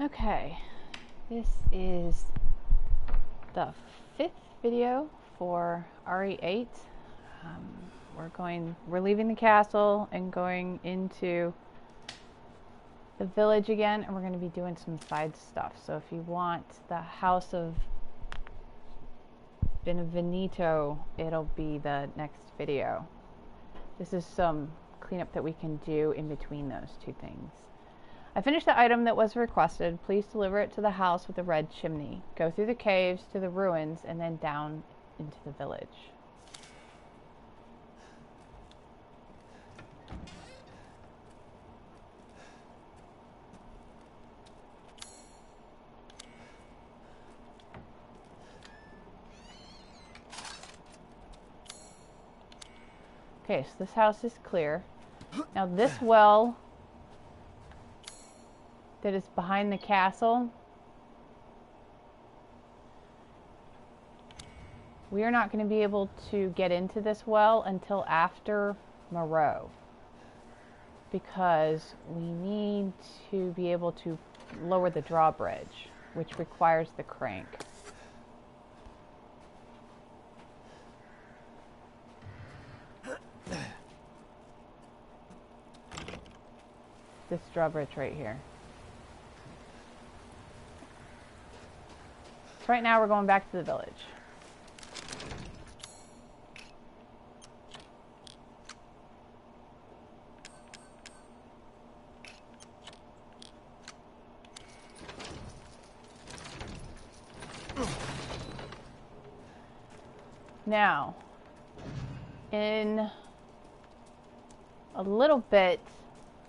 Okay, this is the 5th video for RE8. We're leaving the castle and going into the village again, and we're going to be doing some side stuff. So if you want the House of Benvenuto, it'll be the next video. This is some cleanup that we can do in between those two things. I finished the item that was requested. Please deliver it to the house with the red chimney. Go through the caves to the ruins and then down into the village. Okay, so this house is clear. Now this well that is behind the castle, we are not going to be able to get into this well until after Moreau, because we need to be able to lower the drawbridge, which requires the crank. This drawbridge right here. So right now we're going back to the village. Now, in a little bit,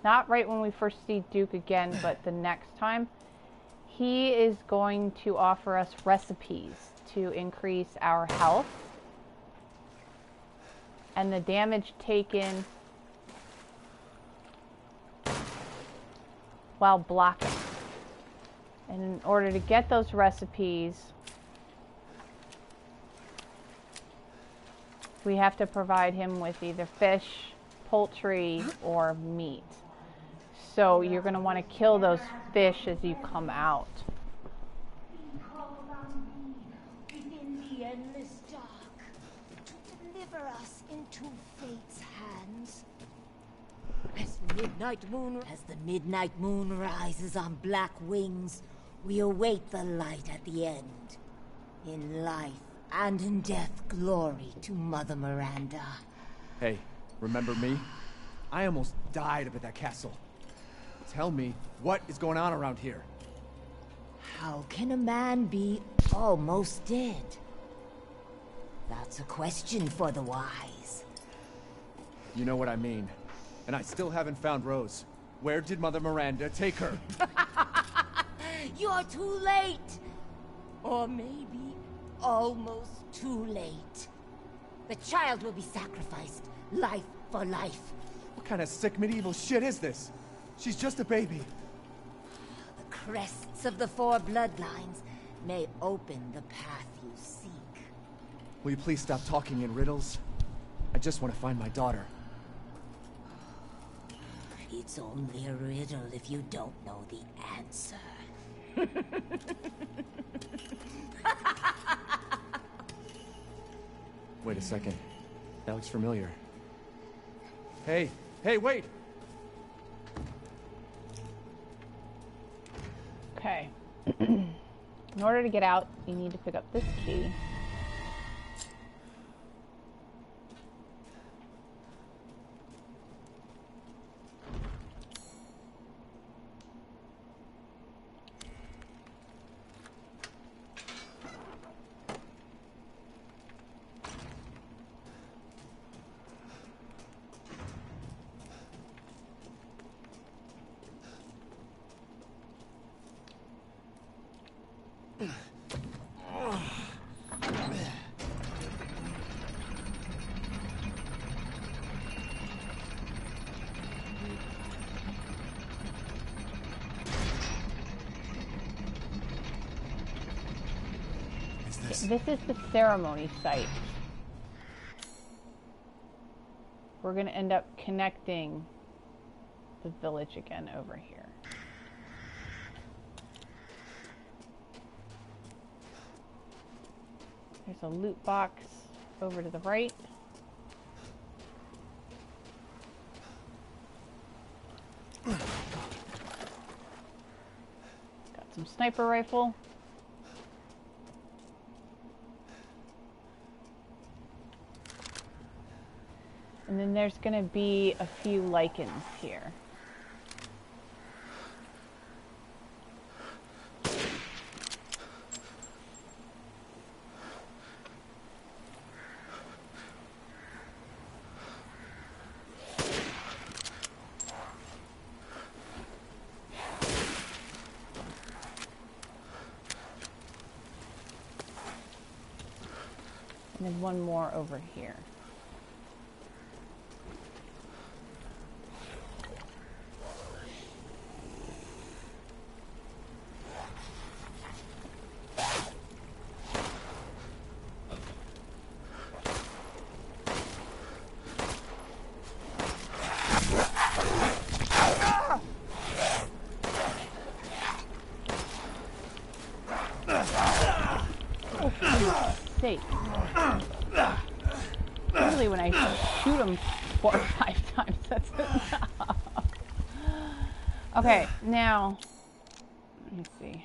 not right when we first see Duke again, but the next time, he is going to offer us recipes to increase our health and the damage taken while blocking. And in order to get those recipes, we have to provide him with either fish, poultry, or meat. So you're going to want to kill those fish as you come out. We call on thee within the endless dark to deliver us into fate's hands. As the midnight moon rises on black wings, we await the light at the end. In life and in death, glory to Mother Miranda. Hey, remember me? I almost died up at that castle. Tell me, what is going on around here? How can a man be almost dead? That's a question for the wise. You know what I mean. And I still haven't found Rose. Where did Mother Miranda take her? You're too late! Or maybe almost too late. The child will be sacrificed, life for life. What kind of sick medieval shit is this? She's just a baby. The crests of the 4 bloodlines may open the path you seek. Will you please stop talking in riddles? I just want to find my daughter. It's only a riddle if you don't know the answer. Wait a second. That looks familiar. Hey, wait! Okay. In order to get out, you need to pick up this key. This is the ceremony site. We're going to end up connecting the village again over here. There's a loot box over to the right. Got some sniper rifle. And then there's going to be a few lichens here. And then one more over here. Usually when I shoot them 4 or 5 times, that's enough. Okay, now, let me see.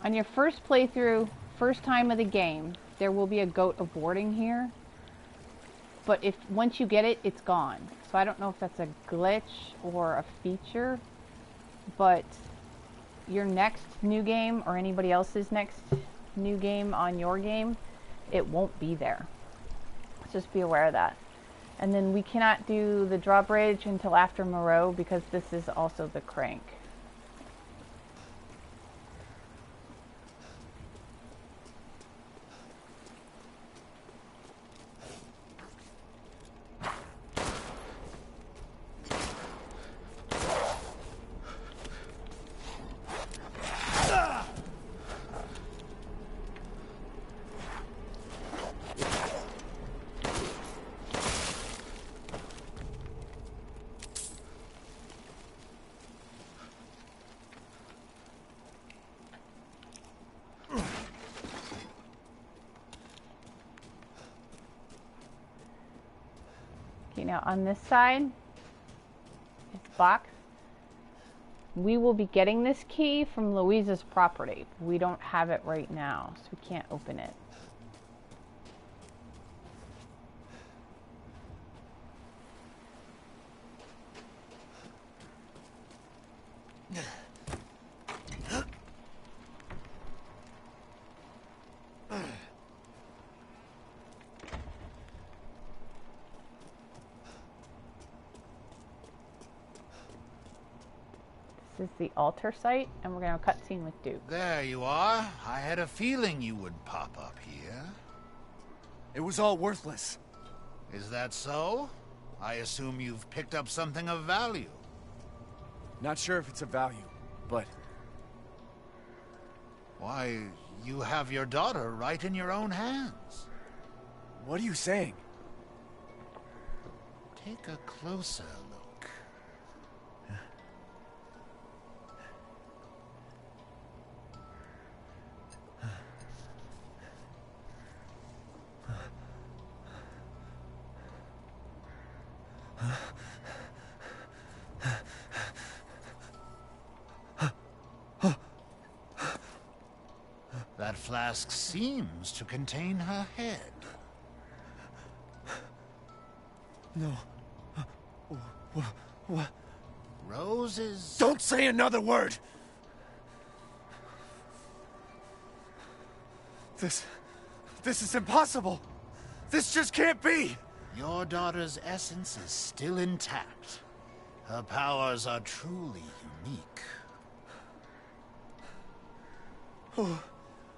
On your first playthrough, first time of the game, there will be a goat aborting here. But if once you get it, it's gone. So I don't know if that's a glitch or a feature, but your next new game or anybody else's next new game on your game, it won't be there. Just be aware of that. And then we cannot do the drawbridge until after Moreau because this is also the crank. Now on this side, this box, we will be getting this key from Luiza's property. We don't have it right now, so we can't open it. This is the altar site, and we're going to have a cutscene with Duke. There you are. I had a feeling you would pop up here. It was all worthless. Is that so? I assume you've picked up something of value. Not sure if it's of value, but... Why, you have your daughter right in your own hands. What are you saying? Take a closer look. That flask seems to contain her head. No. What? Roses... Don't say another word! This is impossible! This just can't be! Your daughter's essence is still intact. Her powers are truly unique.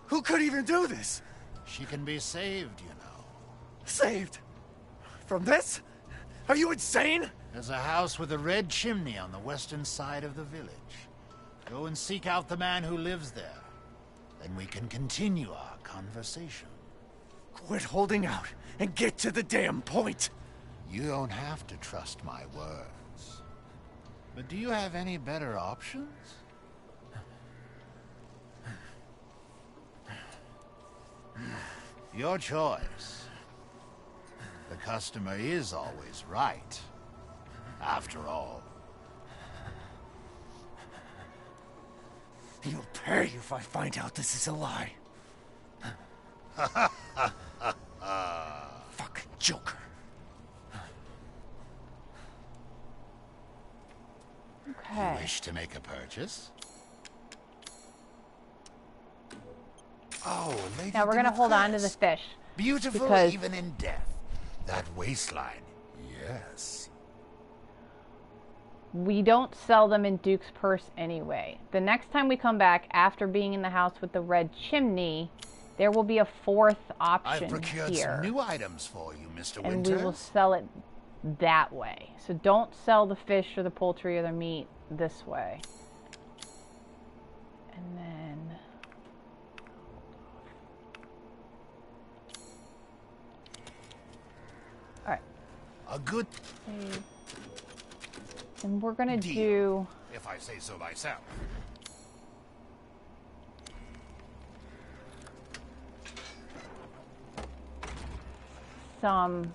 Who could even do this? She can be saved, you know. Saved? From this? Are you insane? There's a house with a red chimney on the western side of the village. Go and seek out the man who lives there. Then we can continue our conversation. Quit holding out and get to the damn point. You don't have to trust my words. But do you have any better options? Your choice. The customer is always right, after all. You'll pay if I find out this is a lie. Fucking Joker. Okay. You wish to make a purchase? Oh, Lady Now we're gonna hold on to the fish. Beautiful because even in death. That waistline. Yes. we don't sell them in Duke's purse anyway. The next time we come back after being in the house with the red chimney, there will be a fourth option I've procured here. some new items for you, Mr. And Winters. we will sell it that way. So don't sell the fish or the poultry or the meat this way. And then all right. A good Save. And we're gonna deal, do if I say so myself. some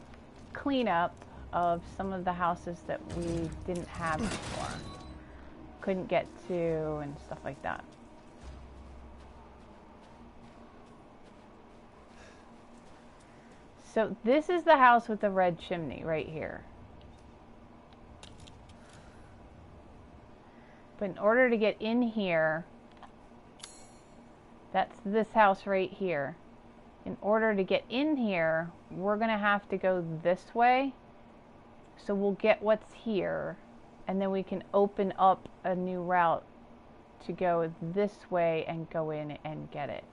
cleanup of some of the houses that we didn't have before. Couldn't get to and stuff like that. So this is the house with the red chimney right here. But in order to get in here, that's this house right here. In order to get in here, we're gonna have to go this way. So we'll get what's here, and then we can open up a new route to go this way and go in and get it.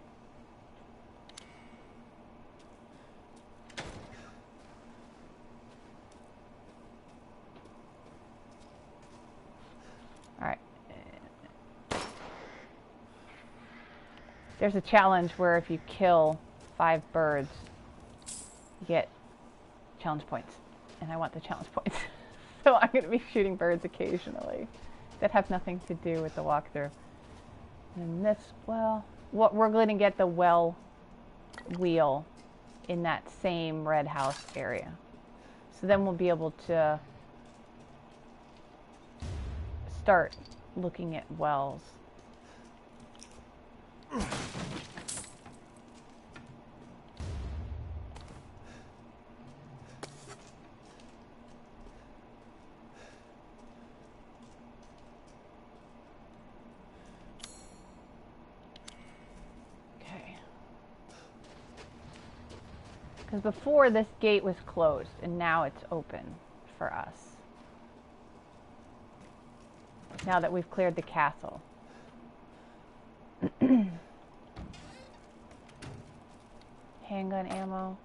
All right. There's a challenge where if you kill 5 birds, you get challenge points. And I want the challenge points. So I'm going to be shooting birds occasionally that have nothing to do with the walkthrough. And this, well, what we're going to get the well wheel in that same red house area. So then we'll be able to start looking at wells. Because before this gate was closed and now it's open for us. Now that we've cleared the castle. Handgun ammo.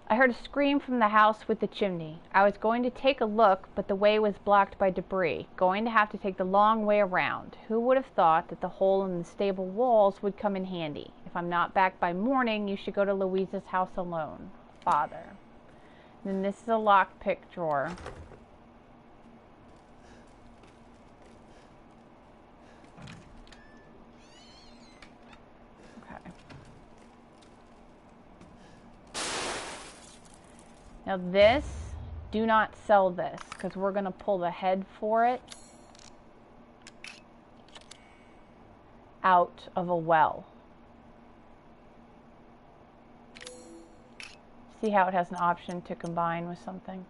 I heard a scream from the house with the chimney. I was going to take a look, but the way was blocked by debris. Going to have to take the long way around. Who would have thought that the hole in the stable walls would come in handy? If I'm not back by morning, you should go to Luiza's house alone. Father. Then this is a lockpick drawer. Now this, do not sell this, because we're going to pull the head for it out of a well. See how it has an option to combine with something?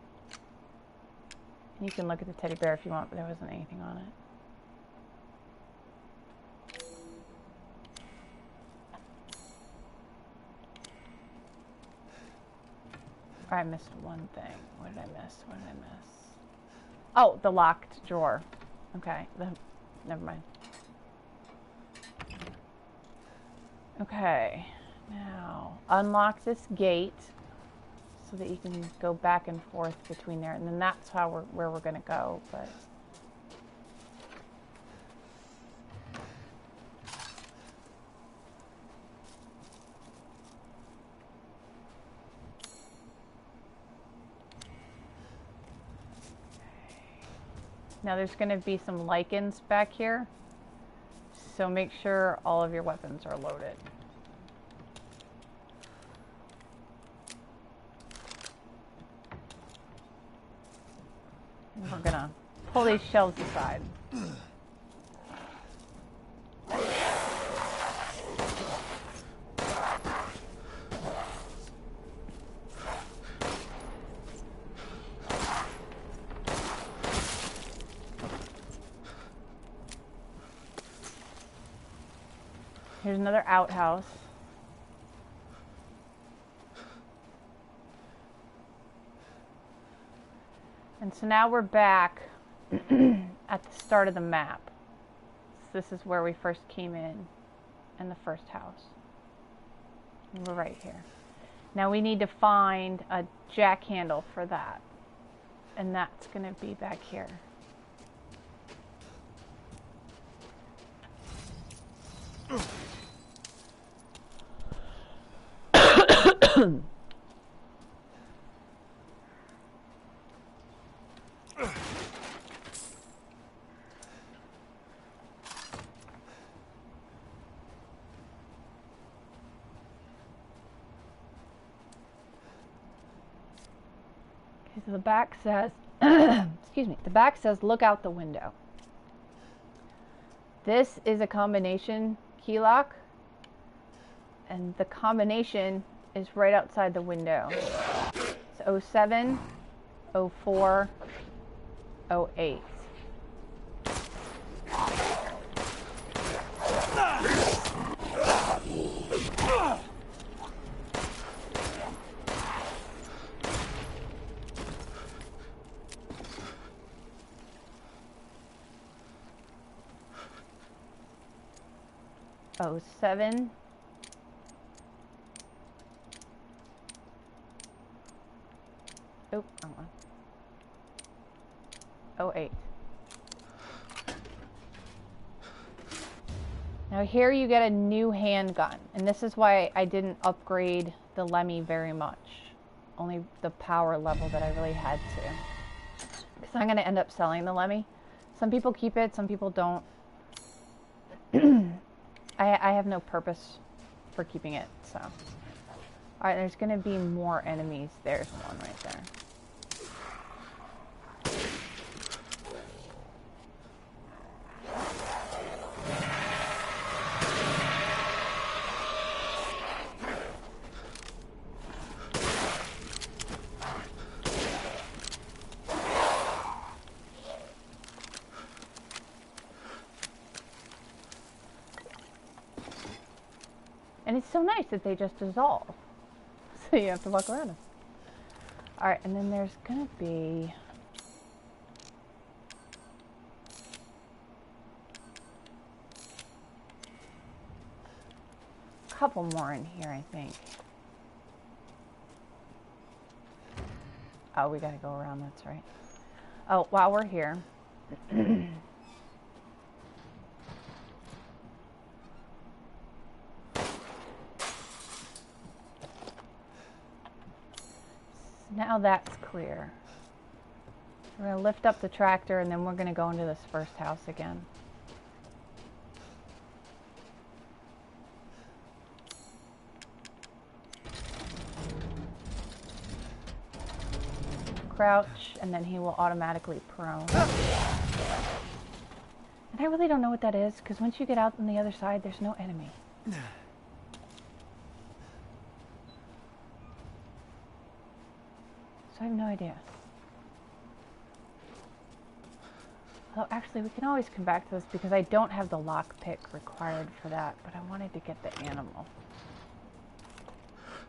You can look at the teddy bear if you want, but there wasn't anything on it. I missed one thing. What did I miss? What did I miss? Oh, the locked drawer. Okay, never mind. Okay, now unlock this gate so that you can go back and forth between there, and then that's how where we're gonna go. But Now there's going to be some lichens back here, so make sure all of your weapons are loaded. And we're going to pull these shelves aside. Here's another outhouse. And so now we're back at the start of the map. So this is where we first came in the first house. And we're right here. Now we need to find a jack handle for that. And that's going to be back here. So the back says, excuse me, the back says look out the window. This is a combination key lock, and the combination is right outside the window. It's 07, 04, 08. Oh, 07. Oh, wrong one. 08. Now here you get a new handgun, and this is why I didn't upgrade the Lemmy very much. Only the power level that I really had to. Because I'm going to end up selling the Lemmy. Some people keep it, some people don't. I have no purpose for keeping it, so. Alright, there's going to be more enemies. There's one right there. And it's so nice that they just dissolve. So you have to walk around them. Alright, and then there's gonna be... a couple more in here, I think. Oh, we gotta go around, that's right. Oh, while we're here... Now that's clear. We're going to lift up the tractor and then we're going to go into this first house again. Crouch, and then he will automatically prone. And I really don't know what that is, because once you get out on the other side, there's no enemy. I have no idea. Although actually we can always come back to this because I don't have the lockpick required for that, but I wanted to get the animal.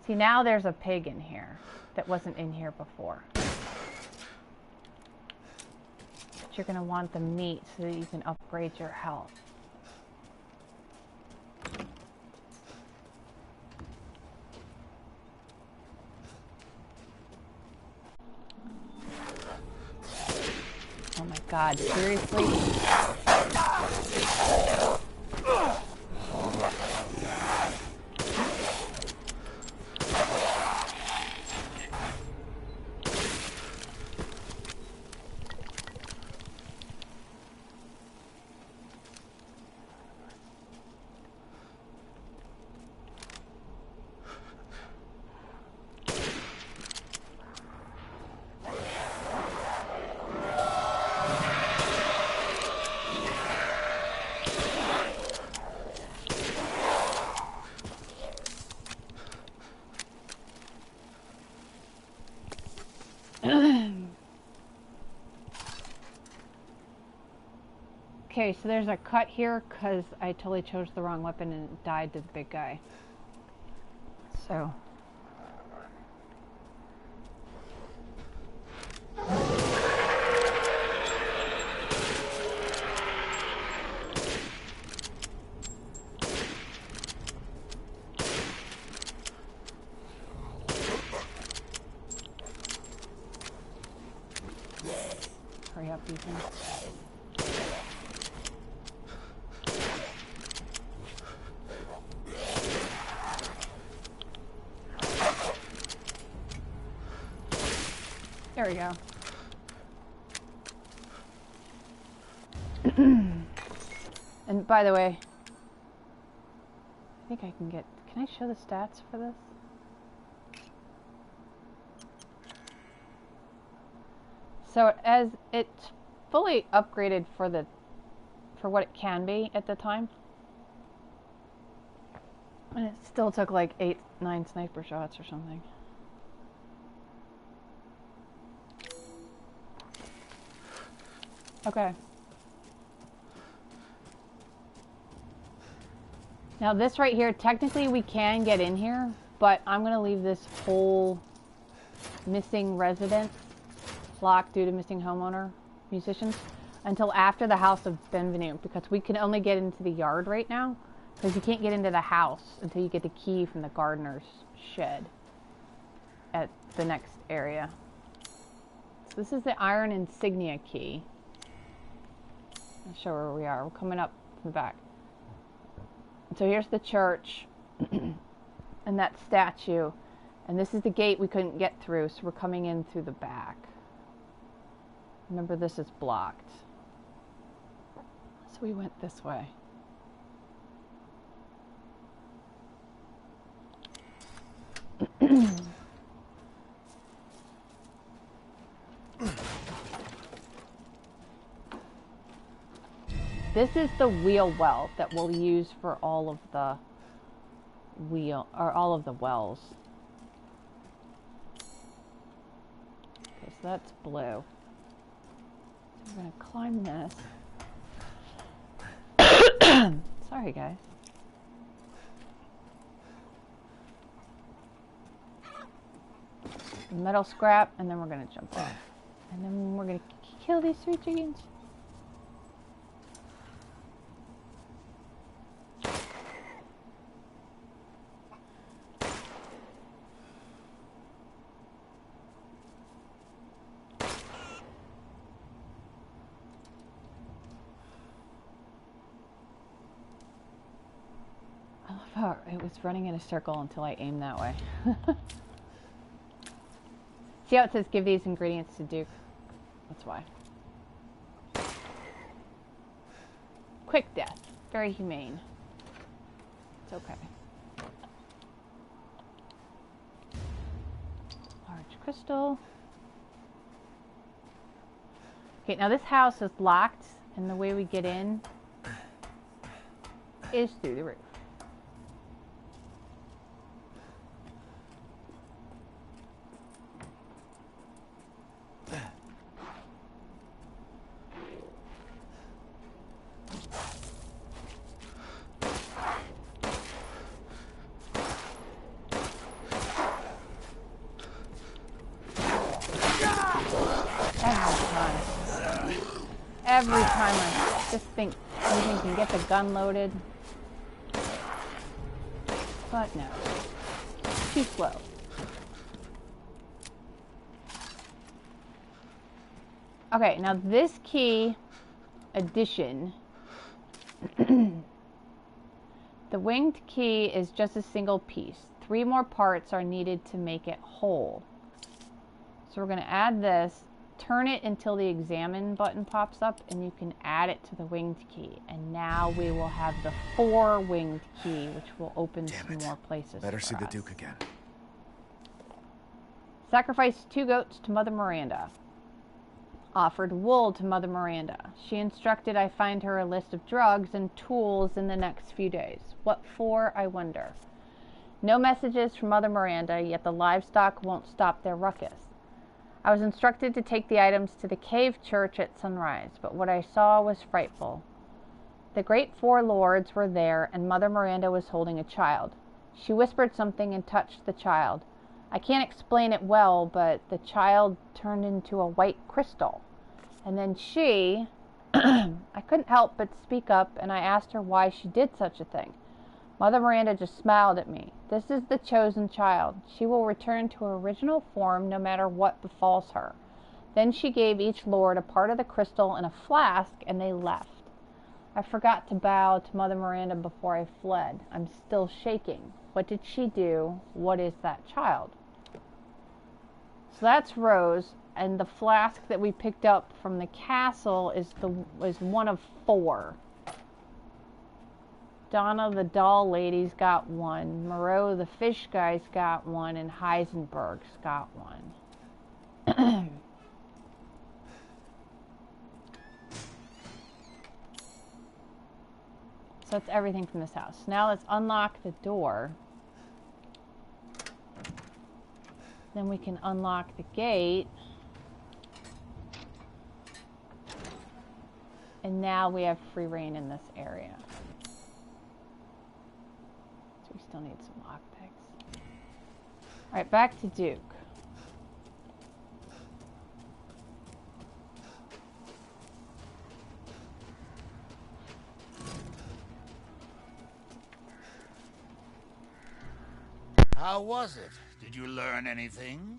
See, now there's a pig in here that wasn't in here before. But you're going to want the meat so that you can upgrade your health. Oh my God, seriously? Okay, so there's a cut here because I totally chose the wrong weapon and it died to the big guy. So. Hurry up, Ethan. There we go. And by the way, I think I can get... Can I show the stats for this? So as it's fully upgraded for what it can be at the time. And it still took like 8-9 sniper shots or something. Okay. Now this right here, technically we can get in here, but I'm going to leave this whole missing residence locked due to missing homeowner musicians until after the House of Benvenue, because we can only get into the yard right now, because you can't get into the house until you get the key from the gardener's shed at the next area. So this is the iron insignia key. I'll show where we are. We're coming up from the back. So here's the church and that statue, and this is the gate we couldn't get through, so we're coming in through the back. Remember, this is blocked. So we went this way. This is the wheel well that we'll use for all of the all of the wells. Okay, so that's blue. So we're gonna climb this. Sorry, guys. Metal scrap, and then we're gonna jump off. And then we're gonna kill these 3 chickens. It was running in a circle until I aimed that way. See how it says give these ingredients to Duke? That's why. Quick death. Very humane. It's okay. Large crystal. Okay, now this house is locked, and the way we get in is through the roof. Every time I just think you can get the gun loaded. But no. Too slow. Okay, now this key addition, the winged key is just a single piece. 3 more parts are needed to make it whole. So we're going to add this. Turn it until the examine button pops up, and you can add it to the winged key. And now we will have the 4 winged key, which will open some more places. Better see the us. Duke again. Sacrificed 2 goats to Mother Miranda. Offered wool to Mother Miranda. She instructed I find her a list of drugs and tools in the next few days. What for, I wonder. No messages from Mother Miranda, yet the livestock won't stop their ruckus. I was instructed to take the items to the cave church at sunrise, but what I saw was frightful. The great four lords were there, and Mother Miranda was holding a child. She whispered something and touched the child. I can't explain it well, but the child turned into a white crystal. And then she, I couldn't help but speak up, and I asked her why she did such a thing. Mother Miranda just smiled at me. This is the chosen child. She will return to her original form no matter what befalls her. Then she gave each lord a part of the crystal in a flask, and they left. I forgot to bow to Mother Miranda before I fled. I'm still shaking. What did she do? What is that child? So that's Rose, and the flask that we picked up from the castle is one of 4. Donna the doll lady's got one, Moreau the fish guy's got one, and Heisenberg's got one. So that's everything from this house. Now let's unlock the door. Then we can unlock the gate. And now we have free reign in this area. So we still need some lockpicks. Alright, back to Duke. How was it? Did you learn anything?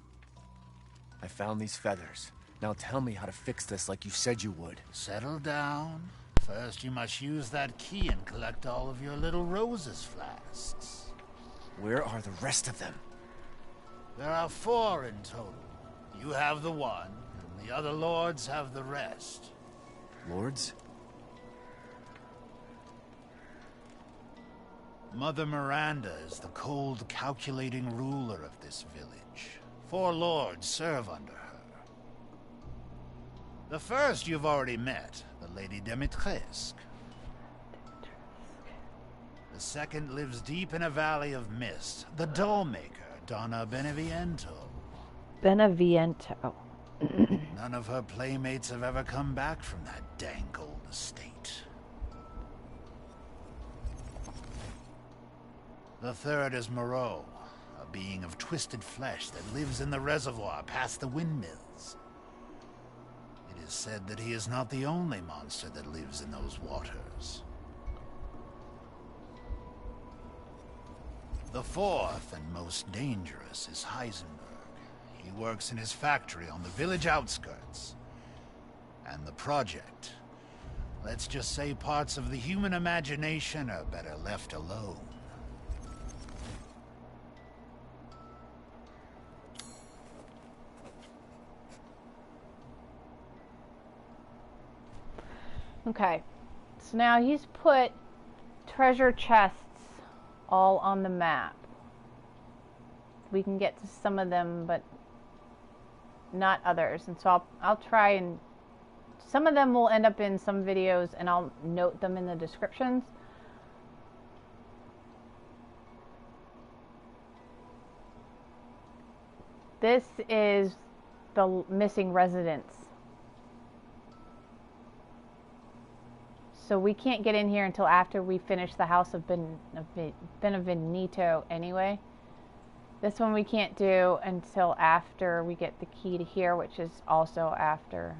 I found these feathers. Now tell me how to fix this like you said you would. Settle down. First, you must use that key and collect all of your little Rose's flasks. Where are the rest of them? There are 4 in total. You have the one, and the other lords have the rest. Lords? Mother Miranda is the cold, calculating ruler of this village. 4 lords serve under her. The first you've already met, the Lady Dimitrescu. The second lives deep in a valley of mist, the doll-maker, Donna Beneviento. Beneviento. None of her playmates have ever come back from that dank old estate. The third is Moreau, a being of twisted flesh that lives in the reservoir past the windmills. It is said that he is not the only monster that lives in those waters. The fourth and most dangerous is Heisenberg. He works in his factory on the village outskirts. And the project. Let's just say parts of the human imagination are better left alone. Okay, so now he's put treasure chests all on the map. We can get to some of them, but not others. And so I'll try, and some of them will end up in some videos, and I'll note them in the descriptions. This is the missing residence. So we can't get in here until after we finish the House of Beneviento anyway. This one we can't do until after we get the key to here, which is also after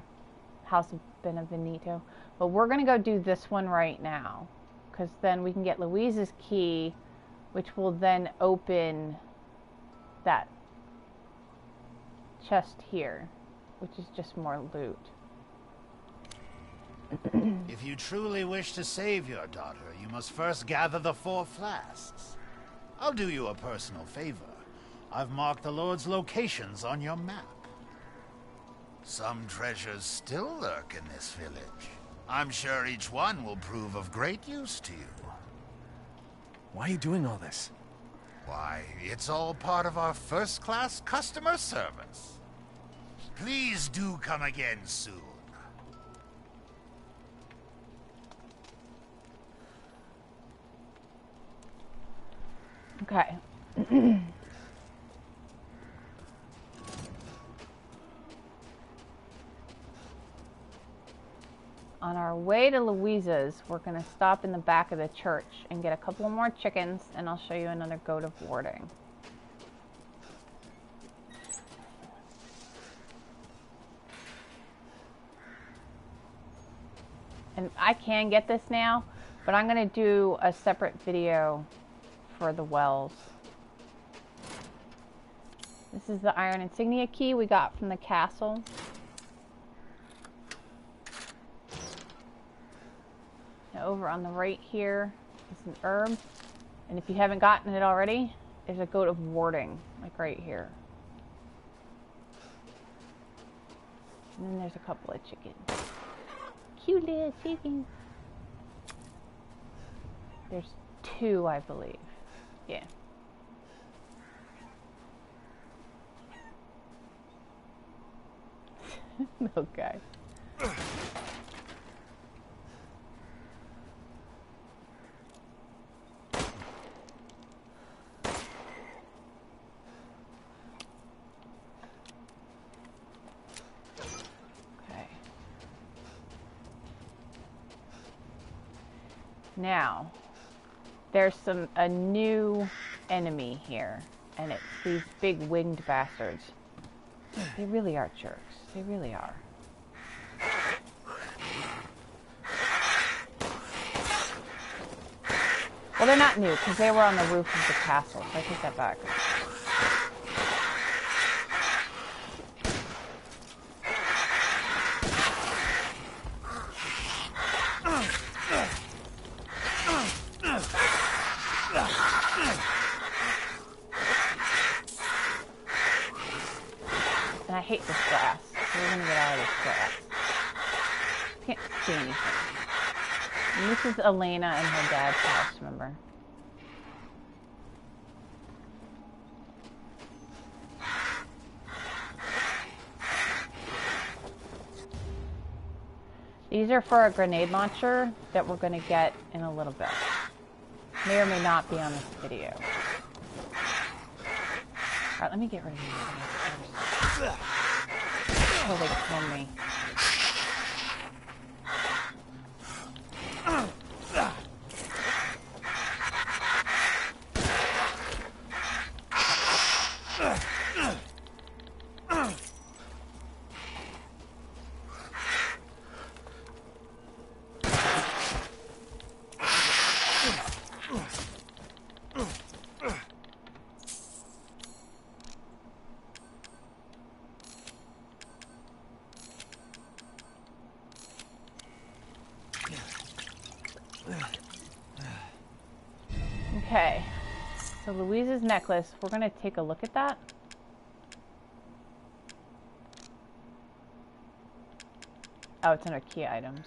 House of Beneviento. But we're going to go do this one right now, because then we can get Luiza's key, which will then open that chest here, which is just more loot. If you truly wish to save your daughter, you must first gather the 4 flasks. I'll do you a personal favor. I've marked the Lord's locations on your map. Some treasures still lurk in this village. I'm sure each one will prove of great use to you. Why are you doing all this? Why, it's all part of our first-class customer service. Please do come again soon. Okay. On our way to Luiza's, we're going to stop in the back of the church and get a couple more chickens, and I'll show you another goat of warding. And I can get this now, but I'm going to do a separate video for the wells. This is the iron insignia key we got from the castle. Now over on the right here is an herb. And if you haven't gotten it already, there's a goat of warding, like right here. And then there's a couple of chickens. Cute little chickens. There's 2, I believe. Yeah. Okay. Now, there's a new enemy here, and it's these big winged bastards. They really are jerks. They really are. Well, they're not new, because they were on the roof of the castle, so I take that back. And I hate this grass, so we're going to get out of this grass. Can't see anything. And this is Elena and her dad's house, remember? These are for a grenade launcher that we're going to get in a little bit. May or may not be on this video. Alright, let me get rid of these. Oh, they killed me. Okay, so Luiza's necklace, we're going to take a look at that. Oh, it's under key items.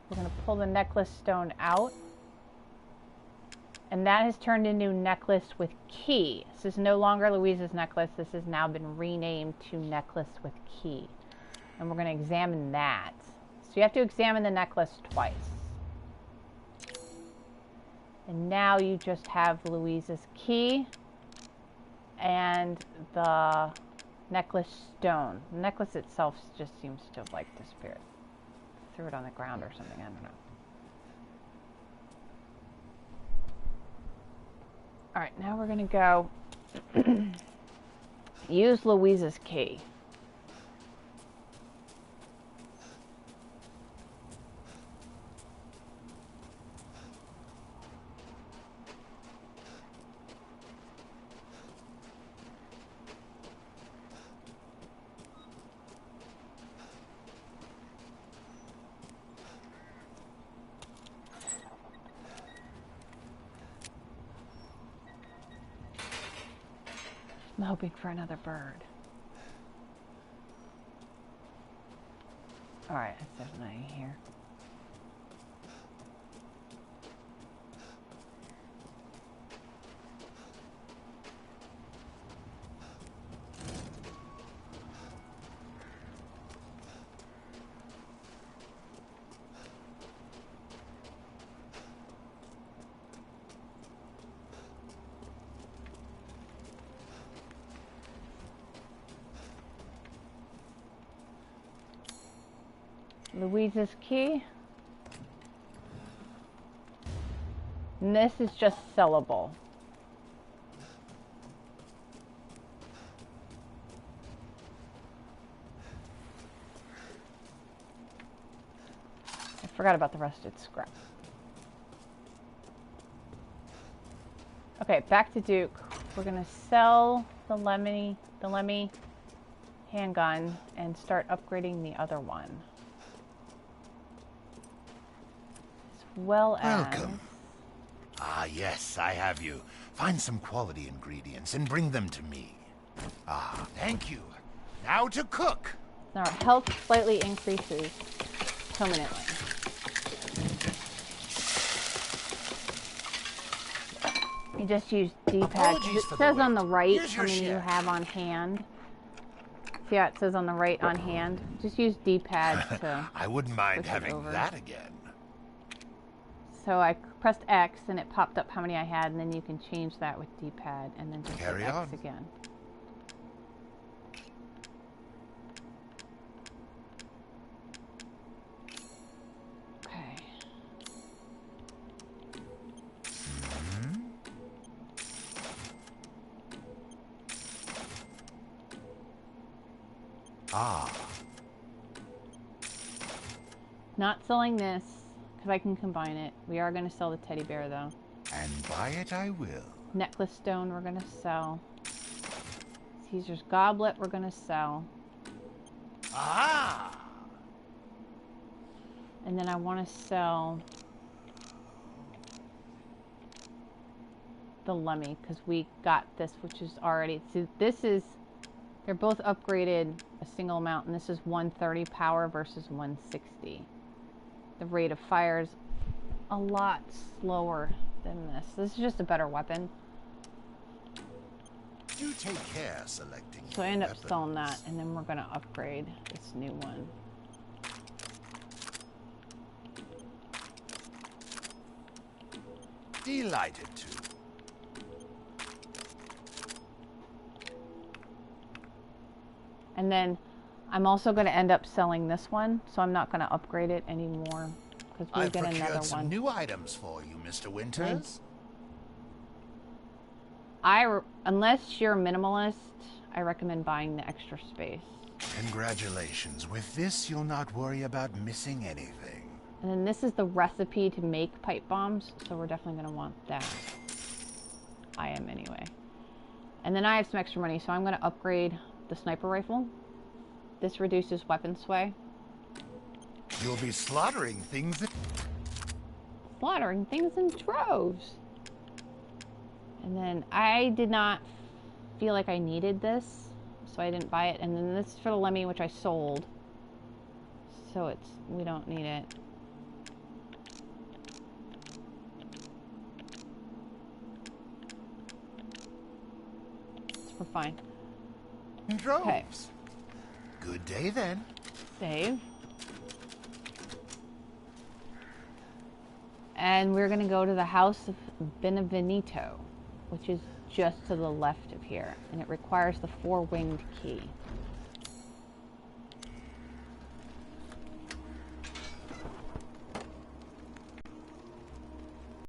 We're going to pull the necklace stone out. And that has turned into necklace with key. This is no longer Luiza's necklace. This has now been renamed to necklace with key. And we're going to examine that. So you have to examine the necklace twice. And now you just have Luiza's key and the necklace stone. The necklace itself just seems to have like disappeared. Threw it on the ground or something, I don't know. Alright, now we're going to go use Luiza's key. I'm hoping for another bird. Alright, there's definitely here. Luiza's key. And this is just sellable. I forgot about the rest. It's scrap. Okay, back to Duke. We're gonna sell the Lemmy handgun and start upgrading the other one. As well as... Welcome. Ah, yes, I have you. Find some quality ingredients and bring them to me. Ah, thank you. Now to cook. Now our health slightly increases permanently. You just use D-pad. It says on the right how many you have on hand. See how it says on the right on hand? Just use D-pad to I wouldn't mind having that again. So I pressed X and it popped up how many I had, and then you can change that with D-pad and then just hit X again. Okay. Ah. Not selling this, because I can combine it. We are going to sell the teddy bear, though. And buy it I will. Necklace stone we're going to sell. Caesar's goblet we're going to sell. Ah! And then I want to sell the Lemmy, because we got this, which is already... See, this is... They're both upgraded a single amount, and this is 130 power versus 160. The rate of fire is a lot slower than this. This is just a better weapon. Do take care selecting. So I end up selling that, and then we're going to upgrade this new one. Delighted to. And then I'm also going to end up selling this one, so I'm not going to upgrade it anymore because we'll get another one. Some new items for you, Mr. Winters. Unless you're a minimalist, I recommend buying the extra space. Congratulations. With this, you'll not worry about missing anything. And then this is the recipe to make pipe bombs, so we're definitely going to want that. I am anyway. And then I have some extra money, so I'm going to upgrade the sniper rifle. This reduces weapon sway. You'll be slaughtering things in droves. And then I did not feel like I needed this, so I didn't buy it. And then this is for the Lemmy, which I sold. So we don't need it. We're fine. Droves. Okay. Good day then. Save. And we're going to go to the House of Benevenito, which is just to the left of here. And it requires the 4-winged key.